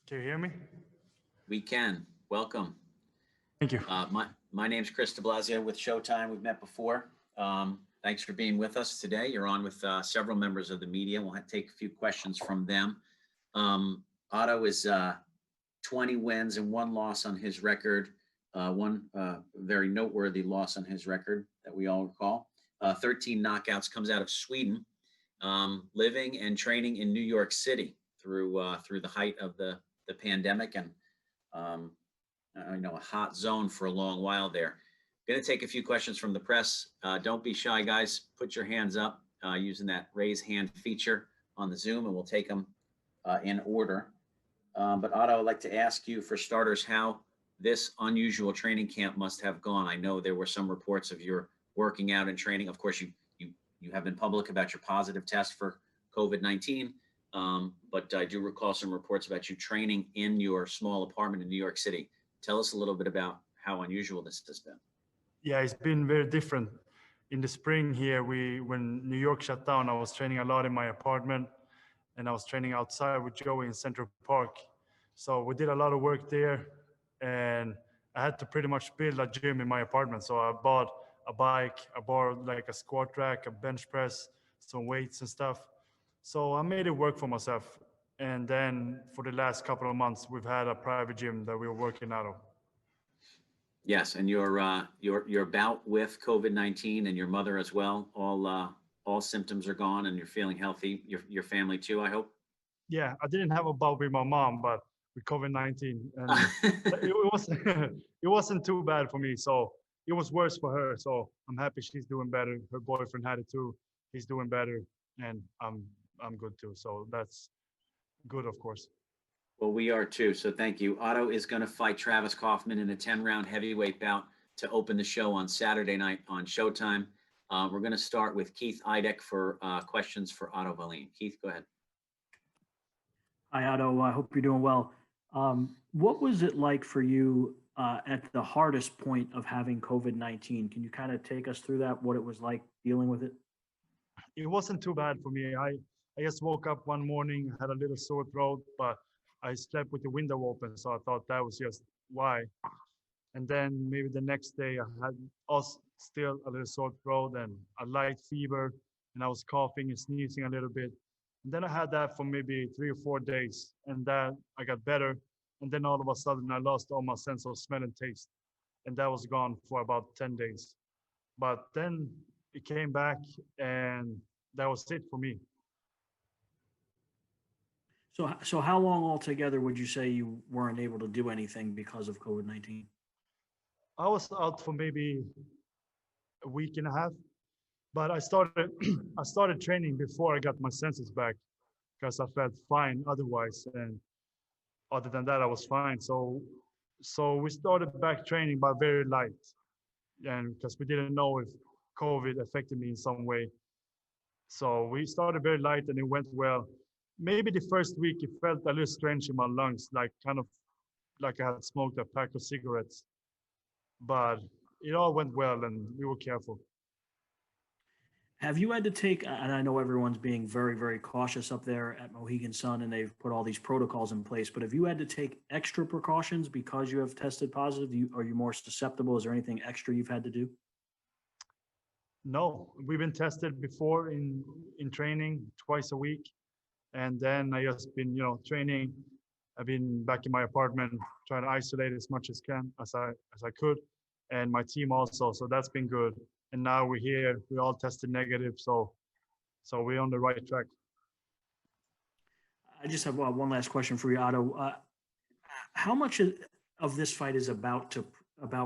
Can you hear me? We can. Welcome. Thank you. My name's Chris de Blasio with Showtime. We've met before. Thanks for being with us today. You're on with several members of the media. We'll take a few questions from them. Otto is 20 wins and 1 loss on his record. One very noteworthy loss on his record that we all recall. 13 knockouts, comes out of Sweden, living and training in New York City through the height of the pandemic, and a hot zone for a long while there. Going to take a few questions from the press. Don't be shy, guys. Put your hands up using that raise hand feature on the Zoom, and we'll take them in order. But Otto, I'd like to ask you, for starters, how this unusual training camp must have gone. I know there were some reports of your working out and training. Of course, you have been public about your positive test for COVID-19, but I do recall some reports about you training in your small apartment in New York City. Tell us a little bit about how unusual this has been. Yeah, it's been very different. In the spring here, when New York shut down, I was training a lot in my apartment, and I was training outside with Joey in Central Park. So we did a lot of work there, and I had to pretty much build a gym in my apartment. So I bought a bike, I bought like a squat rack, a bench press, some weights and stuff. So I made it work for myself. And then for the last couple of months, we've had a private gym that we were working out of. Yes, and your bout with COVID-19 and your mother as well, all symptoms are gone and you're feeling healthy. Your family too, I hope. Yeah, I didn't have a bout with my mom, but with COVID-19, and it wasn't too bad for me. So it was worse for her. So I'm happy she's doing better. Her boyfriend had it too. He's doing better, and I'm good too. So that's good, of course. Well, we are too. So thank you. Otto is going to fight Travis Kaufman in a 10-round heavyweight bout to open the show on Saturday night on Showtime. We're going to start with Keith Idek for questions for Otto Wallin. Keith, go ahead. Hi, Otto. I hope you're doing well. What was it like for you at the hardest point of having COVID-19? Can you kind of take us through that, what it was like dealing with it? It wasn't too bad for me. I just woke up one morning, had a little sore throat, but I slept with the window open, so I thought that was just why. And then maybe the next day I had also still a little sore throat and a light fever, and I was coughing and sneezing a little bit. And then I had that for maybe 3 or 4 days, and then I got better. And then all of a sudden I lost all my sense of smell and taste, and that was gone for about 10 days. But then it came back, and that was it for me. So how long altogether would you say you weren't able to do anything because of COVID-19? I was out for maybe a week and a half, but I started I started training before I got my senses back because I felt fine otherwise, and other than that I was fine. So we started back training, but very light, and because we didn't know if COVID affected me in some way. So we started very light, and it went well. Maybe the first week it felt a little strange in my lungs, like kind of like I had smoked a pack of cigarettes. But it all went well, and we were careful. Have you had to take, and I know everyone's being very, very cautious up there at Mohegan Sun, and they've put all these protocols in place, but have you had to take extra precautions because you have tested positive? Are you more susceptible? Is there anything extra you've had to do? No, we've been tested before in training twice a week, and then I just been training. I've been back in my apartment trying to isolate as much as I could, and my team also. So that's been good. And now we're here. We all tested negative, so we're on the right track. I just have one last question for you, Otto. How much of this fight is about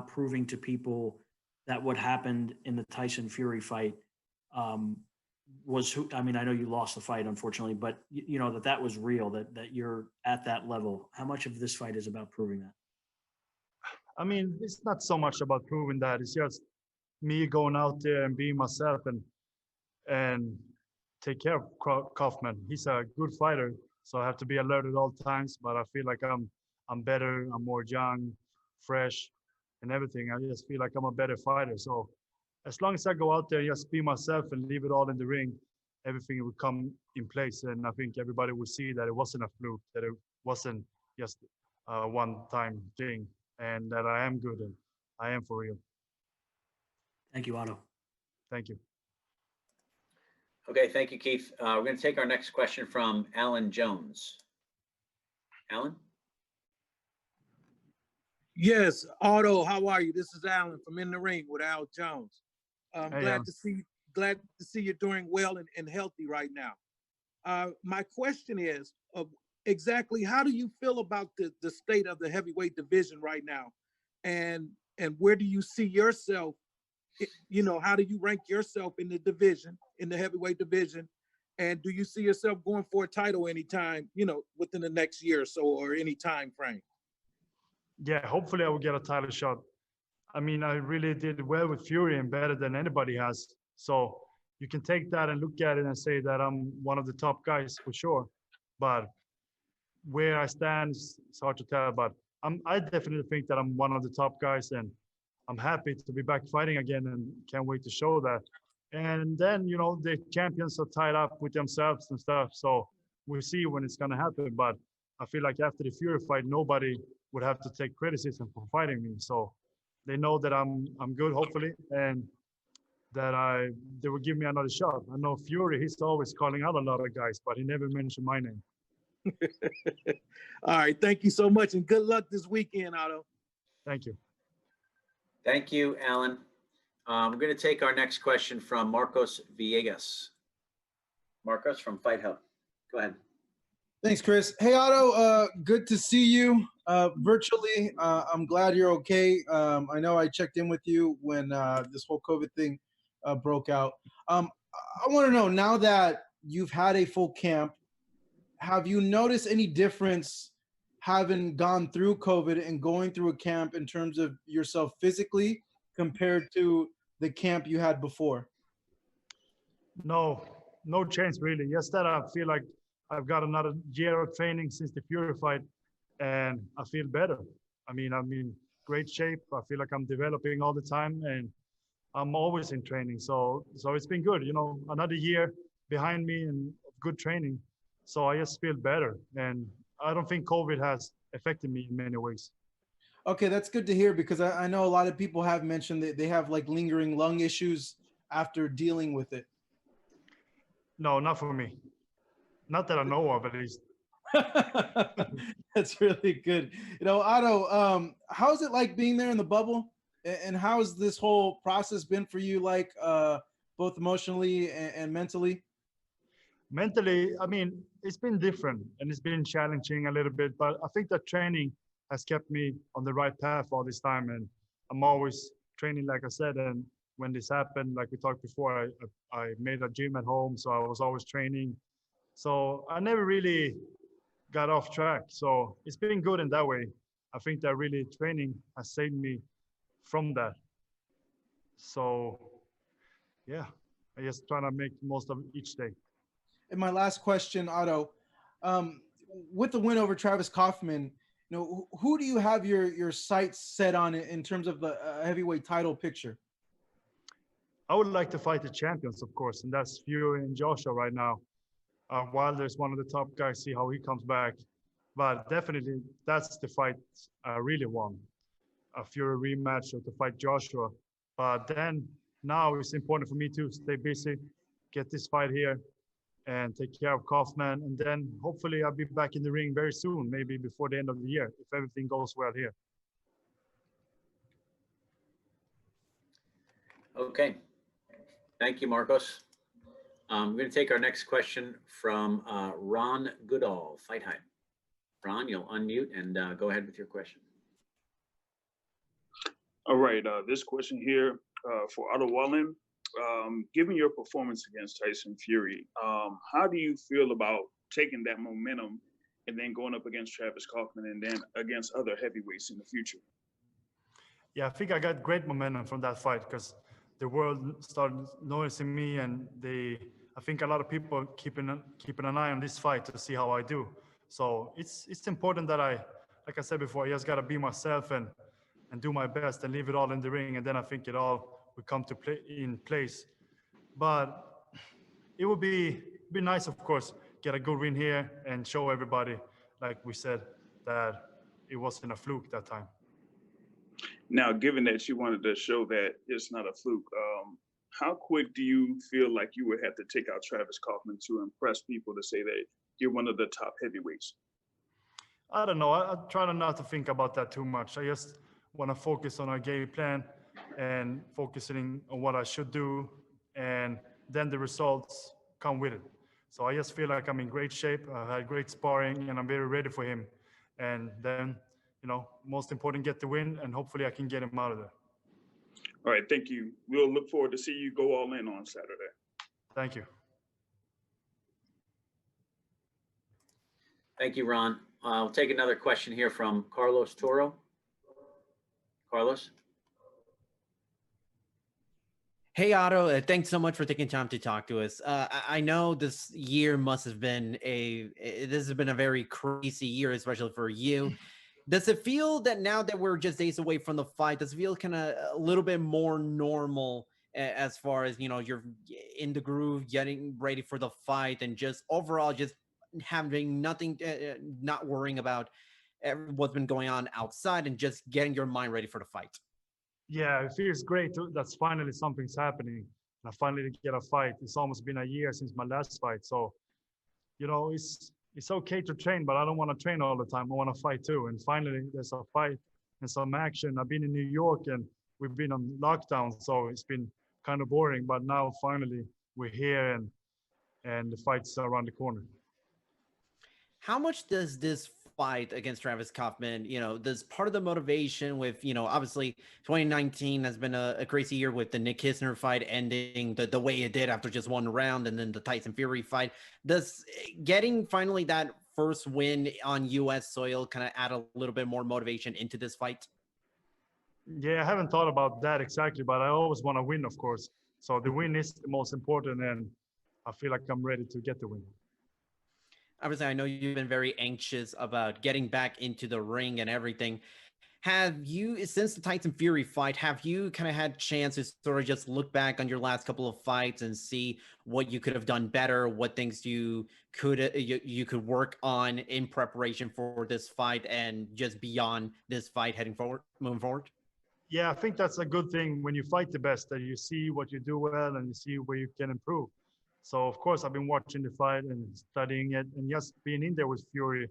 proving to people that what happened in the Tyson Fury fight was who? I mean, I know you lost the fight, unfortunately, but you know that was real. That you're at that level. How much of this fight is about proving that? I mean, it's not so much about proving that. It's just me going out there and being myself and take care of Kaufman. He's a good fighter, so I have to be alert at all times. But I feel like I'm better. I'm more young, fresh, and everything. I just feel like I'm a better fighter. So as long as I go out there, just be myself and leave it all in the ring, everything will come in place. And I think everybody will see that it wasn't a fluke, that it wasn't just a one-time thing, and that I am good and I am for real. Thank you, Otto. Thank you. Okay, thank you, Keith. We're going to take our next question from Alan Jones. Alan? Yes, Otto, how are you? This is Alan from In the Ring with Al Jones. Hey, Glad Alan. to see you're doing well and healthy right now. My question is, exactly how do you feel about the state of the heavyweight division right now, and where do you see yourself? You know, how do you rank yourself in the division, in the heavyweight division, and do you see yourself going for a title anytime, you know, within the next year or so, or any time frame? Yeah, hopefully I will get a title shot. I mean, I really did well with Fury and better than anybody has. So you can take that and look at it and say that I'm one of the top guys for sure. But where I stand is it's hard to tell. But I definitely think that I'm one of the top guys, and I'm happy to be back fighting again and can't wait to show that. And then, you know, the champions are tied up with themselves and stuff. So we'll see when it's going to happen. But I feel like after the Fury fight, nobody would have to take criticism for fighting me. So they know that I'm good, hopefully, and that they will give me another shot. I know Fury, he's always calling out a lot of guys, but he never mentioned my name. All right, thank you so much, and good luck this weekend, Otto. Thank you. Thank you, Alan. We're going to take our next question from Marcos Villegas. Marcos from FightHype. Go ahead. Thanks, Chris. Hey, Otto, good to see you virtually. I'm glad you're okay. I know I checked in with you when this whole COVID thing broke out. I want to know, now that you've had a full camp, have you noticed any difference having gone through COVID and going through a camp in terms of yourself physically compared to the camp you had before? No, no change really. Just that I feel like I've got another year of training since the Fury fight, and I feel better. I'm in great shape. I feel like I'm developing all the time, and I'm always in training. So it's been good. You know, another year behind me and good training. So I just feel better, and I don't think COVID has affected me in many ways. Okay, that's good to hear, because I know a lot of people have mentioned that they have like lingering lung issues after dealing with it. No, not for me. Not that I know of, at least. That's really good. You know, Otto, how's it like being there in the bubble? And how's this whole process been for you, like both emotionally and mentally? Mentally, I mean, it's been different and it's been challenging a little bit, but I think that training has kept me on the right path all this time. And I'm always training, like I said. And when this happened, like we talked before, I made a gym at home. So I was always training. So I never really got off track. So it's been good in that way. I think that really training has saved me from that. So yeah, I just trying to make most of each day. And my last question, Otto, with the win over Travis Kaufman, you know, who do you have your sights set on in terms of the heavyweight title picture? I would like to fight the champions, of course, and that's Fury and Joshua right now. Wilder's one of the top guys, see how he comes back. But definitely, that's the fight I really want. A Fury rematch or to fight Joshua. But then now it's important for me to stay busy, get this fight here, and take care of Kaufman. And then hopefully I'll be back in the ring very soon, maybe before the end of the year, if everything goes well here. Okay. Thank you, Marcos. We're going to take our next question from Ron Goodall, FightHype. Ron, you'll unmute and go ahead with your question. All right, this question here for Otto Wallin. Given your performance against Tyson Fury, how do you feel about taking that momentum and then going up against Travis Kaufman and then against other heavyweights in the future? Yeah, I think I got great momentum from that fight because the world started noticing me, and I think a lot of people keeping an eye on this fight to see how I do. So it's important that like I said before, I just gotta be myself and do my best and leave it all in the ring, and then I think it all will come to play in place. But it would be nice, of course, get a good win here and show everybody, like we said, that it wasn't a fluke that time. Now, given that you wanted to show that it's not a fluke, how quick do you feel like you would have to take out Travis Kaufman to impress people to say that you're one of the top heavyweights? I don't know. I try not to think about that too much. I just want to focus on our game plan and focusing on what I should do, and then the results come with it. So I just feel like I'm in great shape. I've had great sparring, and I'm very ready for him. And then, most important, get the win, and hopefully I can get him out of there. All right, thank you. We'll look forward to see you go all in on Saturday. Thank you. Thank you, Ron. I'll take another question here from Carlos Toro. Carlos? Hey, Otto, thanks so much for taking time to talk to us. I know this year must have been this has been a very crazy year, especially for you. Does it feel that now that we're just days away from the fight, does it feel kind of a little bit more normal as far as, you're in the groove, getting ready for the fight, and just overall just having nothing, not worrying about what's been going on outside and just getting your mind ready for the fight? Yeah, it feels great. That's finally something's happening. I finally get a fight. It's almost been a year since my last fight. So, it's okay to train, but I don't want to train all the time. I want to fight too. And finally, there's a fight and some action. I've been in New York and we've been on lockdown, so it's been kind of boring. But now finally we're here and the fight's around the corner. How much does this fight against Travis Kaufman, does part of the motivation with, obviously 2019 has been a crazy year with the Nick Kissner fight ending the way it did after just one round, and then the Tyson Fury fight. Does getting finally that first win on US soil kind of add a little bit more motivation into this fight? Yeah, I haven't thought about that exactly, but I always want to win, of course. So the win is the most important, and I feel like I'm ready to get the win. Obviously, I know you've been very anxious about getting back into the ring and everything. Have you, since the Tyson Fury fight, have you kind of had chance to sort of just look back on your last couple of fights and see what you could have done better, what things you could work on in preparation for this fight and just beyond this fight moving forward? Yeah, I think that's a good thing when you fight the best, that you see what you do well and you see where you can improve. So, of course, I've been watching the fight and studying it, and just being in there with Fury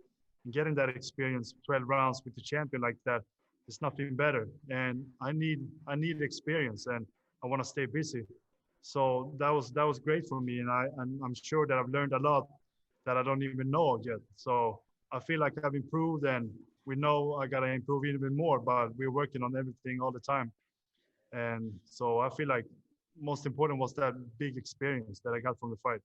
and getting that experience, 12 rounds with the champion like that, is nothing better. And I need experience, and I want to stay busy. So that was great for me, and I'm sure that I've learned a lot that I don't even know yet. So I feel like I've improved, and we know I gotta improve even more, but we're working on everything all the time. And so I feel like most important was that big experience that I got from the fight.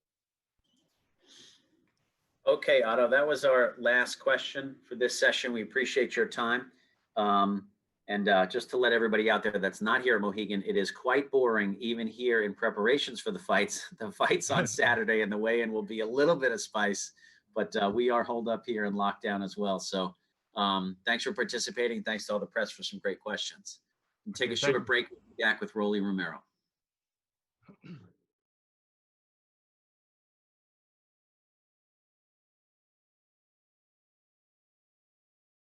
Okay, Otto, that was our last question for this session. We appreciate your time. And just to let everybody out there that's not here at Mohegan, it is quite boring, even here in preparations for the fights. The fights on Saturday and the weigh-in will be a little bit of spice, but we are holed up here in lockdown as well. So thanks for participating. Thanks to all the press for some great questions. We'll take a short break. We'll be back with Rolly Romero.